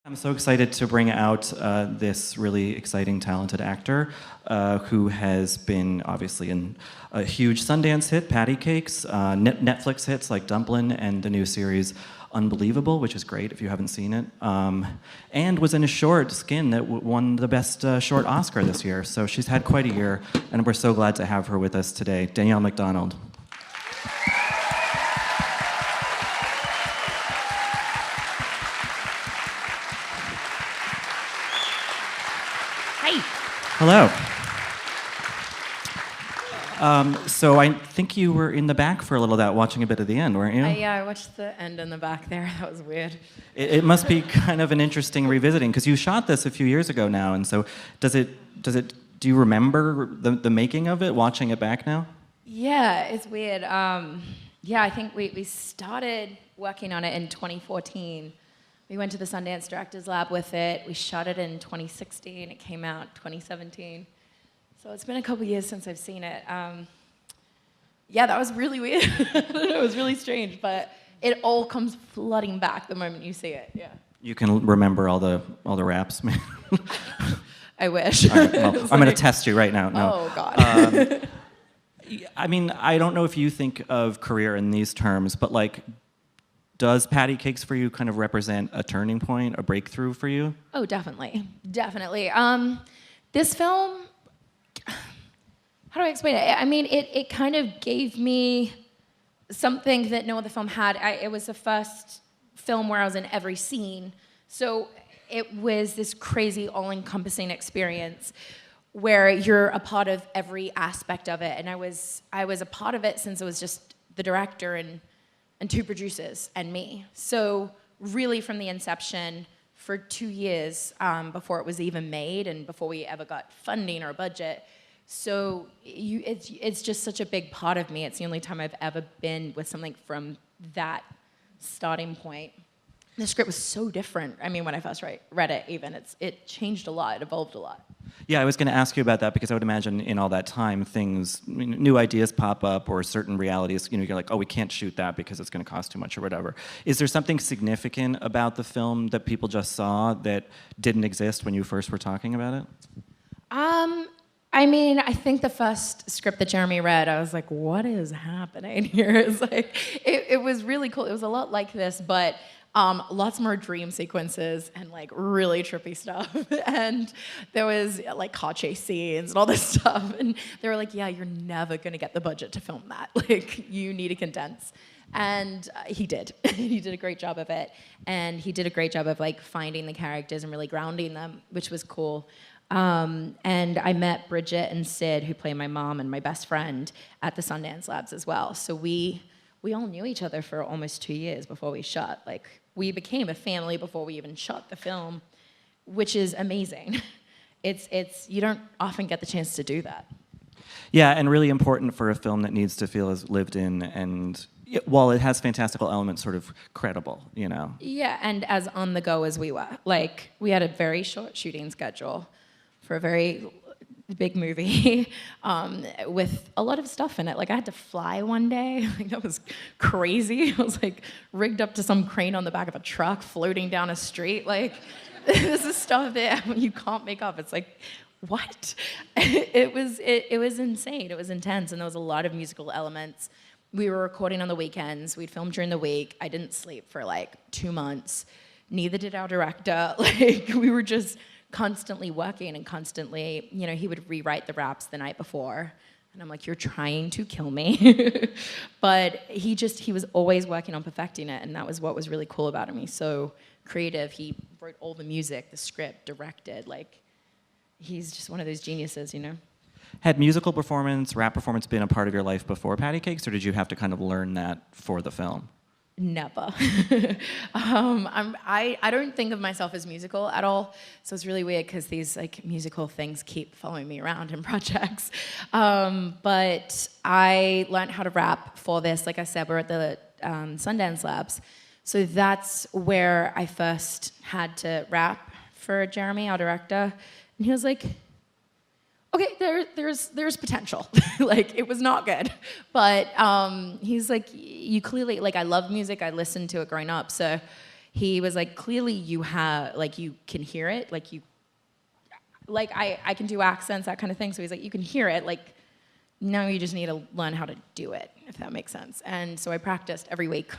I'm so excited to bring out this really exciting, talented actor who has been obviously in a huge Sundance hit, Patty Cakes, Netflix hits like Dumpling, and the new series Unbelievable, which is great if you haven't seen it, and was in a short, Skin, that won the best short Oscar this year. So she's had quite a year, and we're so glad to have her with us today. Danielle Macdonald. Hello. So I think you were in the back for a little of that, watching a bit of the end, weren't you? Yeah, I watched the end in the back there. That was weird. It must be kind of an interesting revisiting, because you shot this a few years ago now, and so do you remember the making of it, watching it back now? Yeah, it's weird. Yeah, I think we started working on it in 2014. We went to the Sundance Directors Lab with it. We shot it in 2016. It came out 2017. So it's been a couple years since I've seen it. Yeah, that was really weird. It was really strange, but it all comes flooding back the moment you see it. Yeah. You can remember all the raps, man. I wish. All right, well, I'm going to test you right now. No. Oh God. I mean, I don't know if you think of career in these terms, but like, does Patty Cakes for you kind of represent a turning point, a breakthrough for you? Oh, definitely. Definitely. This film, how do I explain it? I mean, it kind of gave me something that no other film had. It was the first film where I was in every scene. So it was this crazy, all-encompassing experience where you're a part of every aspect of it. And I was a part of it since it was just the director and two producers and me. So really from the inception for 2 years before it was even made and before we ever got funding or a budget. So it's just such a big part of me. It's the only time I've ever been with something from that starting point. The script was so different. I mean, when I first read it even, it changed a lot, it evolved a lot. Yeah, I was going to ask you about that, because I would imagine in all that time, new ideas pop up, or certain realities, you're like, oh, we can't shoot that because it's going to cost too much or whatever. Is there something significant about the film that people just saw that didn't exist when you first were talking about it? I mean, I think the first script that Jeremy read, I was like, what is happening here? It's like, it was really cool. It was a lot like this, but lots more dream sequences and like really trippy stuff. And there was like car chase scenes and all this stuff. And they were like, yeah, you're never gonna get the budget to film that. Like, you need to condense. And he did. He did a great job of it. And he did a great job of like finding the characters and really grounding them, which was cool. And I met Bridget and Sid, who play my mom and my best friend, at the Sundance Labs as well. So we all knew each other for almost 2 years before we shot. Like, we became a family before we even shot the film, which is amazing. You don't often get the chance to do that. Yeah, and really important for a film that needs to feel as lived in, and while it has fantastical elements, sort of credible, Yeah, and as on the go as we were. Like, we had a very short shooting schedule for a very big movie with a lot of stuff in it. Like, I had to fly one day. Like, that was crazy. I was like rigged up to some crane on the back of a truck floating down a street. Like, this is stuff that you can't make up. It's like, what? It was insane. It was intense, and there was a lot of musical elements. We were recording on the weekends. We'd film during the week. I didn't sleep for like 2 months. Neither did our director. Like, we were just constantly working and constantly, he would rewrite the raps the night before. And I'm like, you're trying to kill me. But he was always working on perfecting it. And that was what was really cool about him. He's so creative. He wrote all the music, the script, directed. Like, he's just one of those geniuses, Had musical performance, rap performance been a part of your life before Patty Cakes, or did you have to kind of learn that for the film? Never. I don't think of myself as musical at all, so it's really weird because these like musical things keep following me around in projects. But I learned how to rap for this. Like I said, we're at the Sundance Labs, so that's where I first had to rap for Jeremy, our director, and he was like, okay, there's potential. Like, it was not good. But he's like, you clearly, like, I love music. I listened to it growing up. So he was like, clearly you have, like, you can hear it, like I can do accents, that kind of thing. So he's like, you can hear it, like, now you just need to learn how to do it, if that makes sense. And so I practiced every week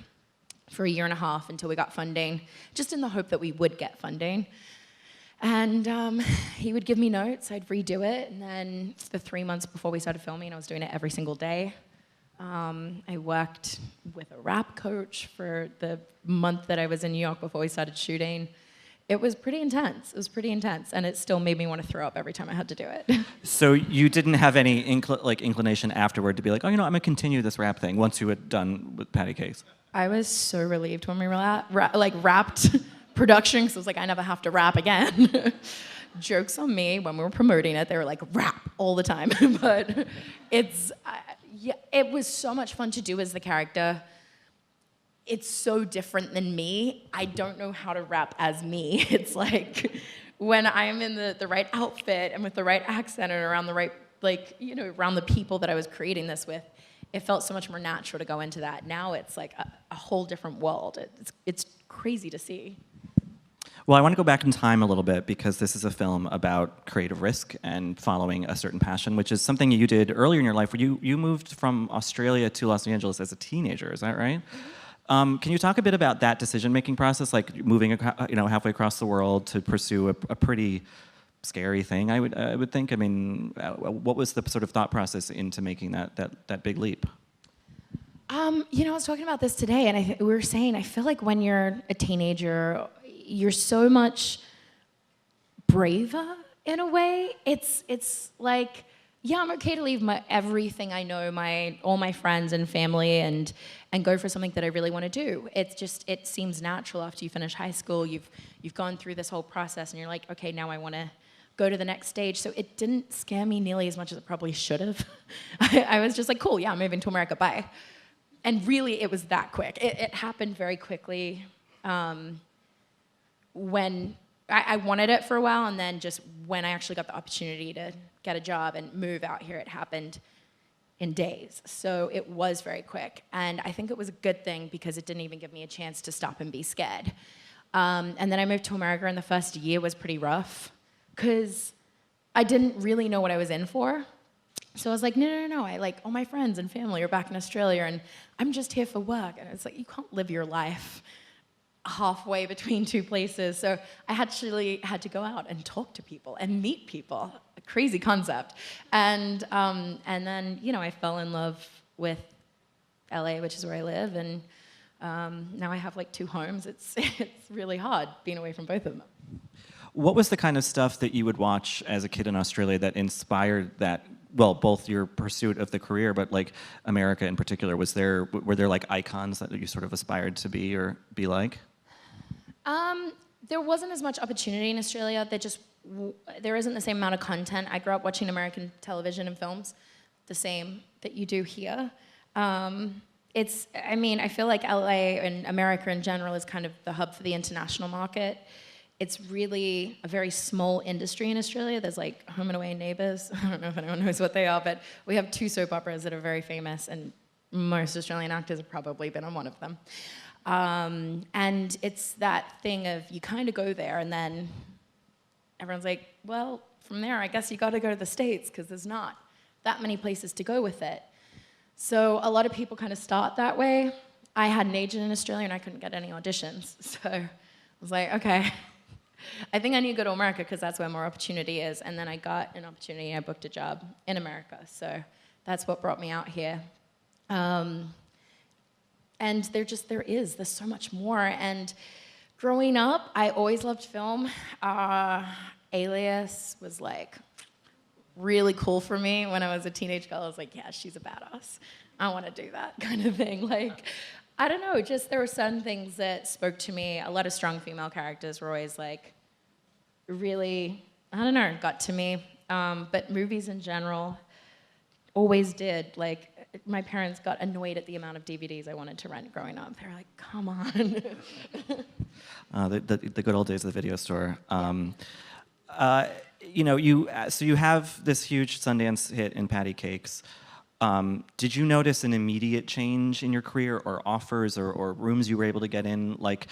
for a year and a half until we got funding, just in the hope that we would get funding. And he would give me notes, I'd redo it, and then the 3 months before we started filming, I was doing it every single day. I worked with a rap coach for the month that I was in New York before we started shooting. It was pretty intense. It was pretty intense, and it still made me want to throw up every time I had to do it. So you didn't have any inclination afterward to be like, oh, I'm gonna continue this rap thing once you had done with patty cakes? I was so relieved when we wrapped production, because I was like, I never have to rap again. Jokes on me. When we were promoting it, they were like, rap all the time. But it was so much fun to do as the character. It's so different than me. I don't know how to rap as me. It's like when I'm in the right outfit and with the right accent and around the right, around the people that I was creating this with, it felt so much more natural to go into that. Now it's like a whole different world. It's crazy to see. Well, I want to go back in time a little bit because this is a film about creative risk and following a certain passion, which is something you did earlier in your life where you moved from Australia to Los Angeles as a teenager. Is that right? Can you talk a bit about that decision-making process, like moving halfway across the world to pursue a pretty scary thing, I would think? I mean, what was the sort of thought process into making that big leap? I was talking about this today, and we were saying, I feel like when you're a teenager, you're so much braver in a way. It's like, yeah, I'm okay to leave everything I know, all my friends and family, and go for something that I really want to do. It seems natural after you finish high school. You've gone through this whole process, and you're like, okay, now I want to go to the next stage. So it didn't scare me nearly as much as it probably should have. I was just like, cool, yeah, I'm moving to America, bye. And really, it was that quick. It happened very quickly. When I wanted it for a while, and then just when I actually got the opportunity to get a job and move out here, it happened in days. So it was very quick. And I think it was a good thing because it didn't even give me a chance to stop and be scared. And then I moved to America, and the first year was pretty rough because I didn't really know what I was in for. So I was like, no. All my friends and family are back in Australia, and I'm just here for work. And it's like, you can't live your life halfway between two places. So I actually had to go out and talk to people and meet people. A crazy concept. And then, I fell in love with LA, which is where I live, and now I have like 2 homes. It's really hard being away from both of them. What was the kind of stuff that you would watch as a kid in Australia that inspired that? Well, both your pursuit of the career, but like America in particular. Were there like icons that you sort of aspired to be or be like? There wasn't as much opportunity in Australia. There isn't the same amount of content. I grew up watching American television and films, the same that you do here. I feel like LA and America in general is kind of the hub for the international market. It's really a very small industry in Australia. There's like Home and Away and Neighbours. I don't know if anyone knows what they are, but we have 2 soap operas that are very famous, and most Australian actors have probably been on one of them. And it's that thing of you kind of go there, and then everyone's like, well, from there, I guess you got to go to the States because there's not that many places to go with it. So a lot of people kind of start that way. I had an agent in Australia, and I couldn't get any auditions. So I was like, okay, I think I need to go to America because that's where more opportunity is. And then I got an opportunity, and I booked a job in America. So that's what brought me out here. And there's so much more. And growing up, I always loved film. Alias was like really cool for me when I was a teenage girl. I was like, yeah, she's a badass. I want to do that kind of thing. Like, I don't know, just there were certain things that spoke to me. A lot of strong female characters were always like, really, I don't know, got to me. But movies in general always did. Like, my parents got annoyed at the amount of DVDs I wanted to rent growing up. They were like, come on. The good old days of the video store. You have this huge Sundance hit in Patty Cakes. Did you notice an immediate change in your career, or offers, or rooms you were able to get in? Like,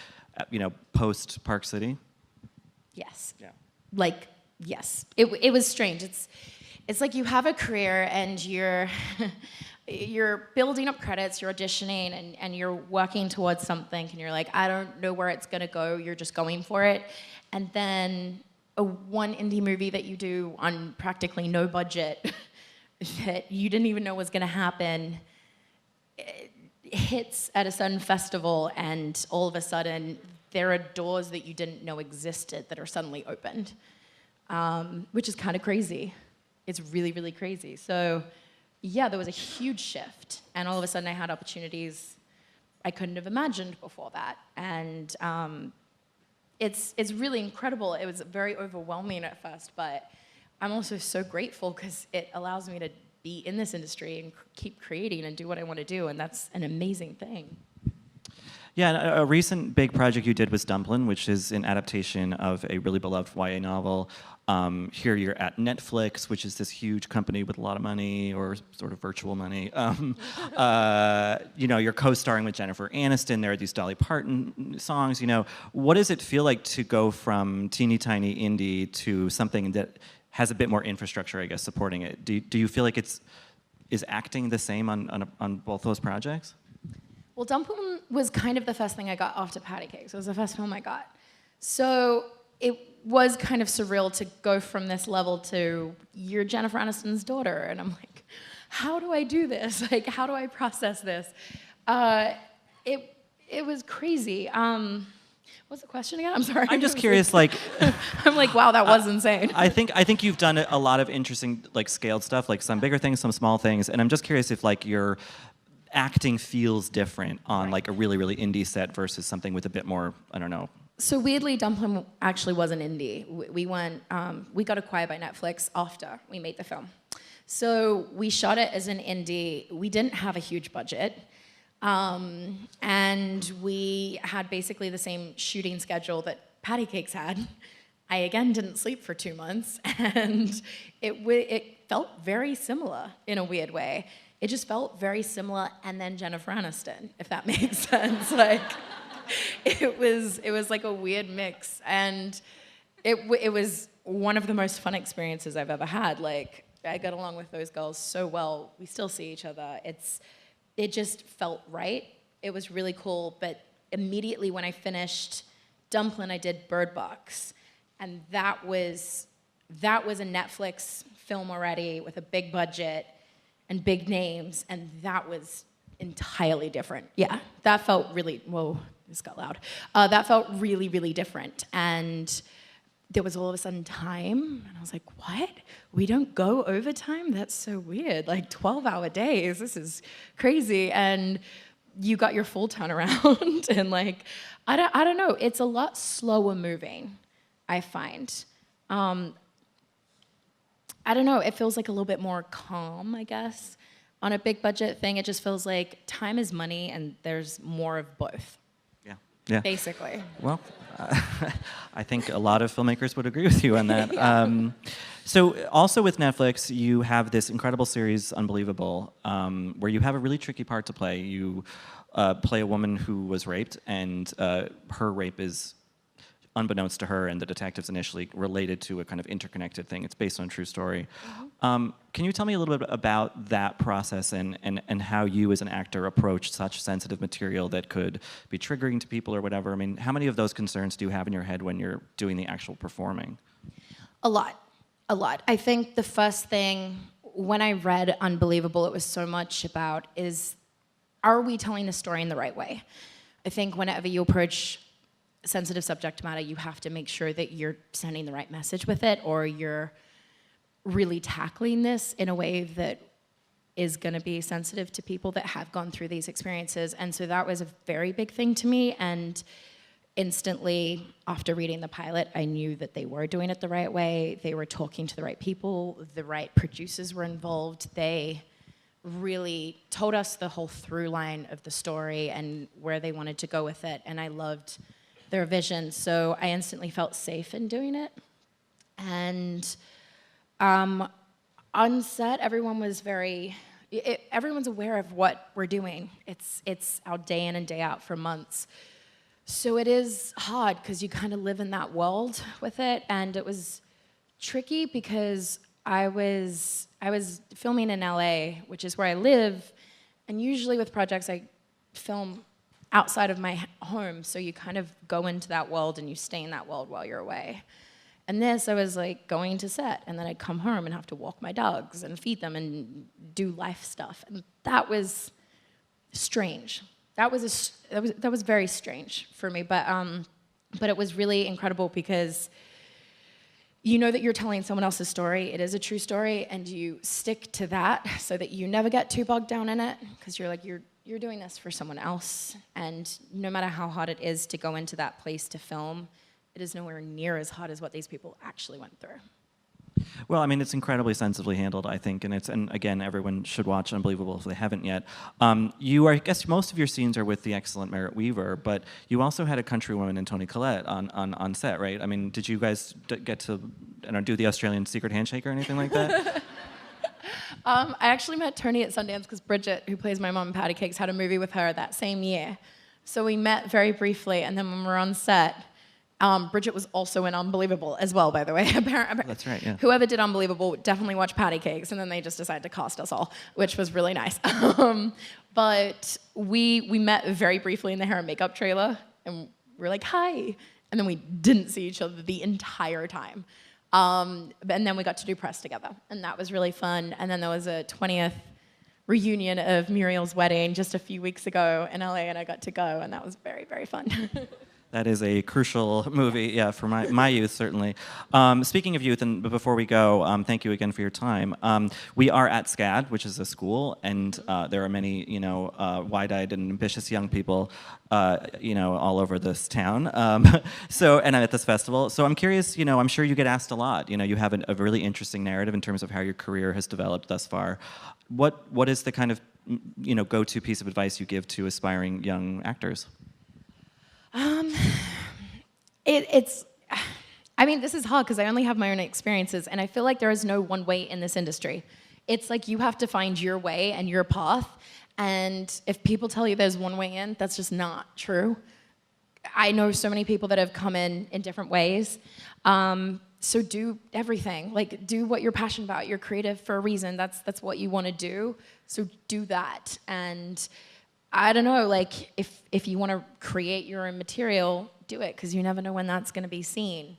post Park City? Yes. Yeah. Like, yes. It was strange. It's like you have a career and you're you're building up credits, you're auditioning, and you're working towards something, and you're like, I don't know where it's gonna go, you're just going for it. And then one indie movie that you do on practically no budget that you didn't even know was gonna happen hits at a certain festival, and all of a sudden there are doors that you didn't know existed that are suddenly opened, which is kind of crazy. It's really, really crazy. So yeah, there was a huge shift, and all of a sudden I had opportunities I couldn't have imagined before that. And it's really incredible. It was very overwhelming at first, but I'm also so grateful because it allows me to be in this industry and keep creating and do what I want to do, and that's an amazing thing. Yeah, and a recent big project you did was Dumpling, which is an adaptation of a really beloved YA novel. Here you're at Netflix, which is this huge company with a lot of money, or sort of virtual money. You're co-starring with Jennifer Aniston. There are these Dolly Parton songs. What does it feel like to go from teeny tiny indie to something that has a bit more infrastructure, I guess, supporting it? Do you feel like is acting the same on both those projects? Well, Dumpling was kind of the first thing I got after Patty Cakes. It was the first film I got. So it was kind of surreal to go from this level to, you're Jennifer Aniston's daughter. And I'm like, how do I do this? Like, how do I process this? It was crazy. What's the question again? I'm sorry. I'm just curious, like... I'm like, wow, that was insane. I think you've done a lot of interesting, like, scaled stuff, like some bigger things, some small things. And I'm just curious if, like, your acting feels different on like a really, really indie set versus something with a bit more, I don't know. So weirdly, Dumpling actually was an indie. We got acquired by Netflix after we made the film. So we shot it as an indie. We didn't have a huge budget. And we had basically the same shooting schedule that Patty Cakes had. I again didn't sleep for 2 months, and it felt very similar in a weird way. It just felt very similar, and then Jennifer Aniston, if that makes sense. Like, it was like a weird mix, and it was one of the most fun experiences I've ever had. Like, I got along with those girls so well. We still see each other. It just felt right. It was really cool, but immediately when I finished Dumpling, I did Bird Box, and that was a Netflix film already with a big budget and big names, and that was entirely different. Yeah, that felt really, whoa, this got loud. That felt really, really different, and there was all of a sudden time, and I was like, what? We don't go overtime? That's so weird, like 12-hour days, this is crazy, and you got your full turnaround, and like, I don't know, it's a lot slower moving, I find. I don't know, it feels like a little bit more calm, I guess. On a big budget thing, it just feels like time is money and there's more of both. Yeah. Basically. Well, I think a lot of filmmakers would agree with you on that. Yeah. So also with Netflix, you have this incredible series, Unbelievable, where you have a really tricky part to play. You play a woman who was raped, and her rape is, unbeknownst to her and the detectives initially, related to a kind of interconnected thing. It's based on a true story. Mm-hmm. Can you tell me a little bit about that process and how you as an actor approach such sensitive material that could be triggering to people or whatever? I mean, how many of those concerns do you have in your head when you're doing the actual performing? A lot. I think the first thing, when I read Unbelievable, it was so much about are we telling the story in the right way? I think whenever you approach sensitive subject matter, you have to make sure that you're sending the right message with it, or you're really tackling this in a way that is going to be sensitive to people that have gone through these experiences. And so that was a very big thing to me, and instantly after reading the pilot, I knew that they were doing it the right way. They were talking to the right people, the right producers were involved. They really told us the whole through line of the story and where they wanted to go with it, and I loved their vision, so I instantly felt safe in doing it. And on set, everyone was everyone's aware of what we're doing. It's our day in and day out for months. So it is hard because you kind of live in that world with it, and it was tricky because I was filming in LA, which is where I live, and usually with projects I film outside of my home, so you kind of go into that world and you stay in that world while you're away. And this, I was like going to set, and then I'd come home and have to walk my dogs and feed them and do life stuff, and that was strange. That was very strange for me, but it was really incredible because you know that you're telling someone else's story. It is a true story, and you stick to that so that you never get too bogged down in it, because you're like you're doing this for someone else, and no matter how hard it is to go into that place to film, it is nowhere near as hard as what these people actually went through. Well, I mean, it's incredibly sensibly handled, I think, and again, everyone should watch Unbelievable if they haven't yet. I guess most of your scenes are with the excellent Merritt Wever, but you also had a countrywoman in Toni Collette on set, right? I mean, did you guys get to do the Australian secret handshake or anything like that? I actually met Toni at Sundance because Bridget, who plays my mom in Patty Cakes, had a movie with her that same year. So we met very briefly, and then when we were on set, Bridget was also in Unbelievable as well, by the way. That's right, yeah. Whoever did Unbelievable definitely watched Patty Cakes, and then they just decided to cast us all, which was really nice. But we met very briefly in the hair and makeup trailer, and we were like, hi. And then we didn't see each other the entire time. And then we got to do press together, and that was really fun. And then there was a 20th reunion of Muriel's wedding just a few weeks ago in LA, and I got to go, and that was very, very fun. That is a crucial movie, yeah, for my youth, certainly. Speaking of youth, and before we go, thank you again for your time. We are at SCAD, which is a school, and there are many, wide-eyed and ambitious young people, all over this town. And I'm at this festival. So I'm curious, I'm sure you get asked a lot. You have a really interesting narrative in terms of how your career has developed thus far. What is the kind of, go-to piece of advice you give to aspiring young actors? This is hard because I only have my own experiences, and I feel like there is no one way in this industry. It's like you have to find your way and your path, and if people tell you there's one way in, that's just not true. I know so many people that have come in different ways. So do everything. Like, do what you're passionate about. You're creative for a reason. That's what you want to do. So do that. And I don't know, like, if you want to create your own material, do it, because you never know when that's going to be seen.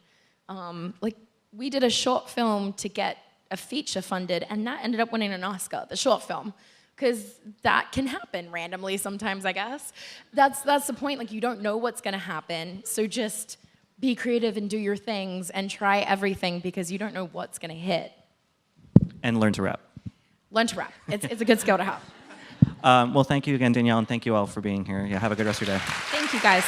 We did a short film to get a feature funded, and that ended up winning an Oscar, the short film, because that can happen randomly sometimes, I guess. That's the point. Like, you don't know what's going to happen, so just be creative and do your things and try everything, because you don't know what's going to hit. And learn to rap. Learn to rap. It's a good skill to have. Well, thank you again, Danielle, and thank you all for being here. Yeah, have a good rest of your day. Thank you, guys.